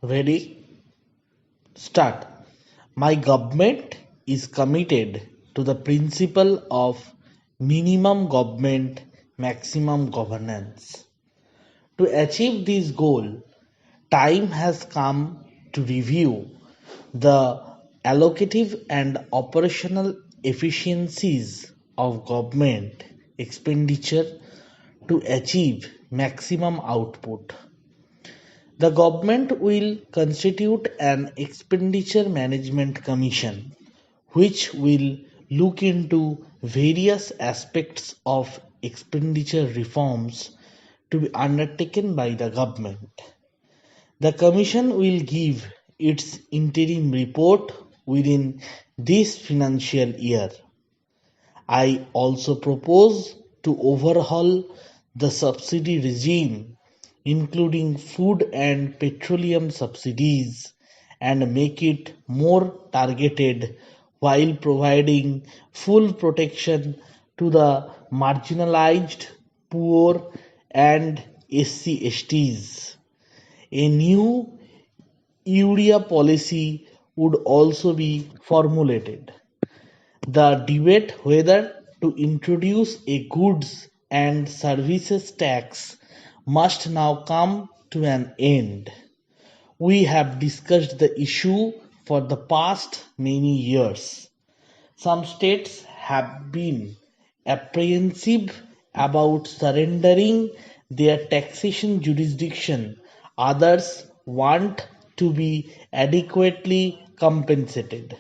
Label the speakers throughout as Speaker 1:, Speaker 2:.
Speaker 1: Ready? Start. My government is committed to the principle of minimum government, maximum governance. To achieve this goal, time has come to review the allocative and operational efficiencies of government expenditure to achieve maximum output. The government will constitute an expenditure management commission which will look into various aspects of expenditure reforms to be undertaken by the government. The commission will give its interim report within this financial year. I also propose to overhaul the subsidy regime, including food and petroleum subsidies, and make it more targeted while providing full protection to the marginalized, poor, and SC/STs. A new urea policy would also be formulated. The debate whether to introduce a goods and services tax must now come to an end. We have discussed the issue for the past many years. Some states have been apprehensive about surrendering their taxation jurisdiction, others want to be adequately compensated.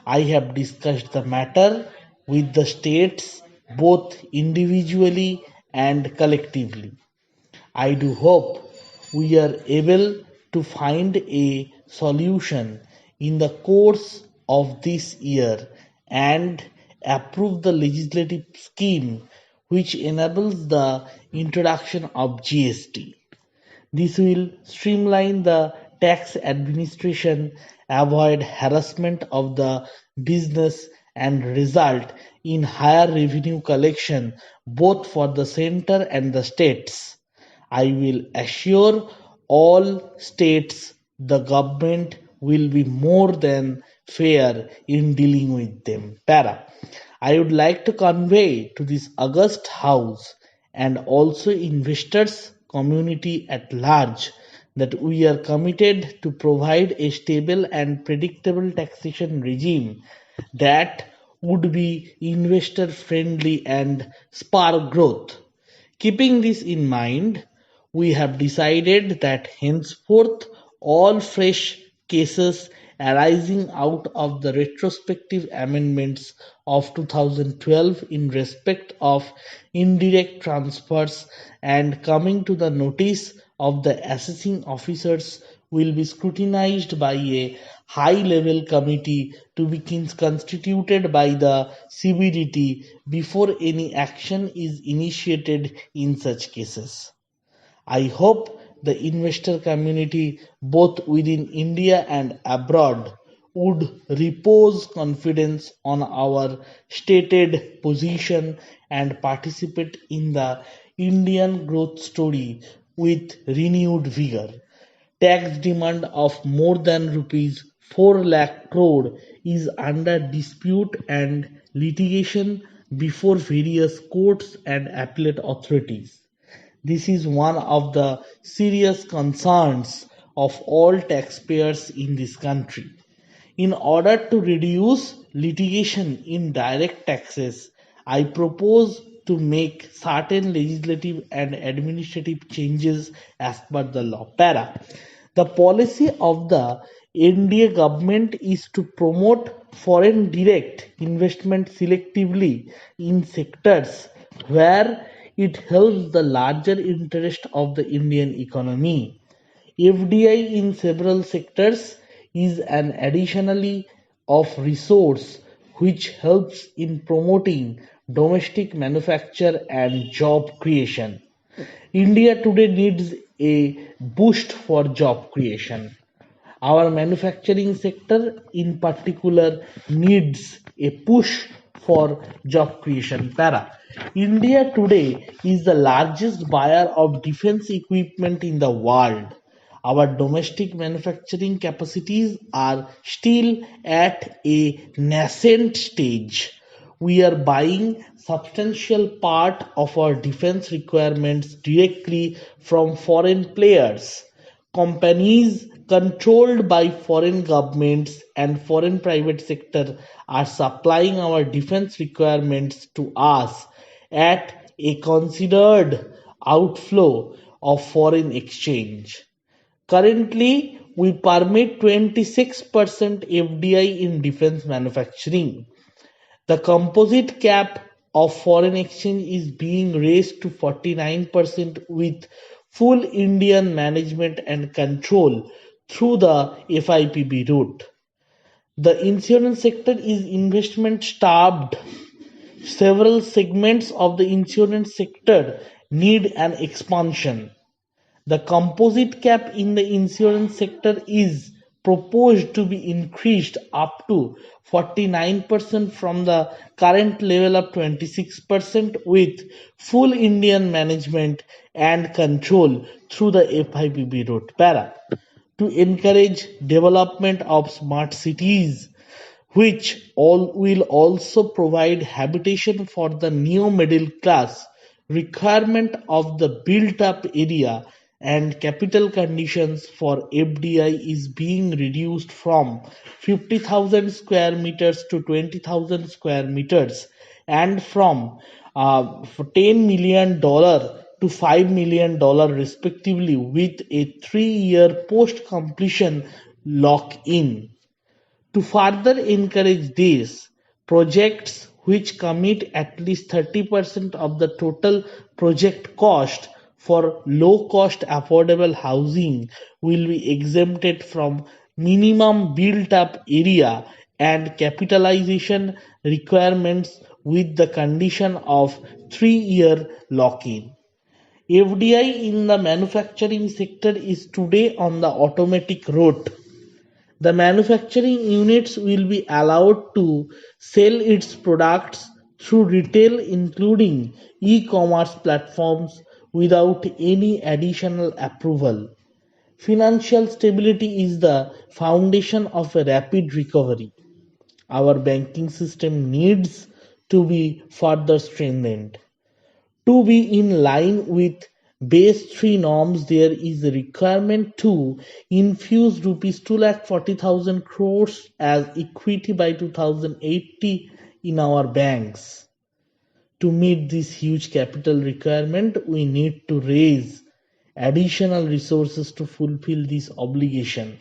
Speaker 1: I have discussed the matter with the states both individually and collectively. I do hope we are able to find a solution in the course of this year and approve the legislative scheme which enables the introduction of GST. This will streamline the tax administration, avoid harassment of the business, and result in higher revenue collection both for the center and the states. I will assure all states the government will be more than fair in dealing with them. Para. I would like to convey to this august house and also investors community at large that we are committed to provide a stable and predictable taxation regime that would be investor friendly and spark growth. Keeping this in mind, we have decided that henceforth all fresh cases arising out of the retrospective amendments of 2012 in respect of indirect transfers and coming to the notice of the assessing officers will be scrutinized by a high level committee to be constituted by the CBDT before any action is initiated in such cases. I hope the investor community, both within India and abroad, would repose confidence on our stated position and participate in the Indian growth story with renewed vigor. Tax demand of more than rupees 4 lakh crore is under dispute and litigation before various courts and appellate authorities. This is one of the serious concerns of all taxpayers in this country. In order to reduce litigation in direct taxes, I propose to make certain legislative and administrative changes as per the law. Para. The policy of the NDA government is to promote foreign direct investment selectively in sectors where it helps the larger interest of the Indian economy. FDI in several sectors is an additionally of resource which helps in promoting domestic manufacture and job creation. India today needs a boost for job creation. Our manufacturing sector in particular needs a push for job creation. Para. India today is the largest buyer of defense equipment in the world. Our domestic manufacturing capacities are still at a nascent stage. We are buying substantial part of our defense requirements directly from foreign players. Companies controlled by foreign governments and foreign private sector are supplying our defense requirements to us at a considered outflow of foreign exchange. Currently, we permit 26% FDI in defense manufacturing. The composite cap of foreign exchange is being raised to 49% with full Indian management and control through the FIPB route. The insurance sector is investment starved. Several segments of the insurance sector need an expansion. The composite cap in the insurance sector is proposed to be increased up to 49% from the current level of 26% with full Indian management and control through the FIPB route. To encourage development of smart cities which all will also provide habitation for the new middle class. Requirement of the built up area and capital conditions for FDI is being reduced from 50,000 square meters to 20,000 square meters and from $10 million to $5 million respectively with a 3-year post completion lock in. To further encourage this, projects which commit at least 30% of the total project cost for low-cost affordable housing will be exempted from minimum built-up area and capitalization requirements with the condition of 3-year lock-in. FDI in the manufacturing sector is today on the automatic route. The manufacturing units will be allowed to sell its products through retail including e-commerce platforms without any additional approval. Financial stability is the foundation of a rapid recovery. Our banking system needs to be further strengthened. To be in line with base 3 norms, there is a requirement to infuse rupees 2,40,000 crores as equity by 2080 in our banks. To meet this huge capital requirement, we need to raise additional resources to fulfill this obligation.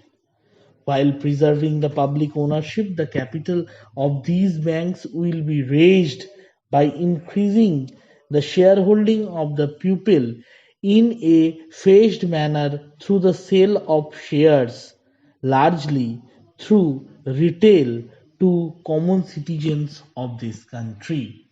Speaker 1: While preserving the public ownership, the capital of these banks will be raised by increasing the shareholding of the people in a phased manner through the sale of shares, largely through retail to common citizens of this country.